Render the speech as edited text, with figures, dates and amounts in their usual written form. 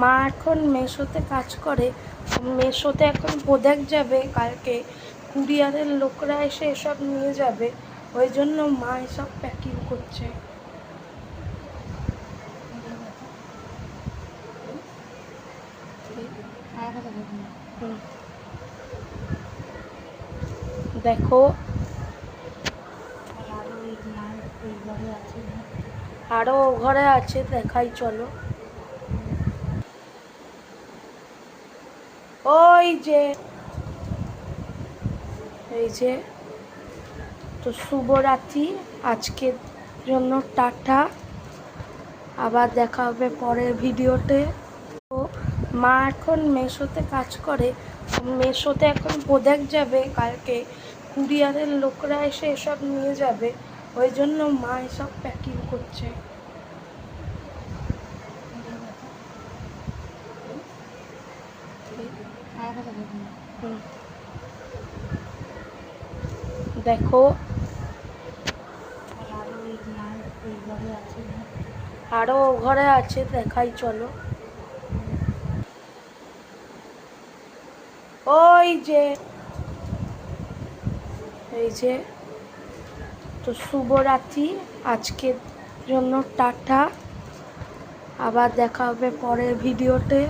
মা এখন মেশোতে কাজ করে। মেশোতে এখন প্রোডাক্ট যাবে, কালকে কুরিয়ারের লোকরা এসে এসব নিয়ে যাবে, ওই জন্য মা এসব প্যাকিং করছে। দেখো আরো ঘরে আছে, দেখাই চলো। ওই যে এই যে, তো শুভরাত্রি, আজকের জন্য টাটা, আবার দেখা হবে পরের ভিডিওতে। তো মা এখন মেশোতে কাজ করে। মেশোতে এখন প্রোডাক্ট যাবে, কালকে কুরিয়ারের লোকরা এসে এসব নিয়ে যাবে, ওই জন্য মা এসব প্যাকিং করছে। দেখো আরো ঘরে আছে, দেখাই চলো। ওই যে এই যে, তো শুভরাত্রি, আজকের জন্য টাটা, আবার দেখা হবে পরের ভিডিওতে।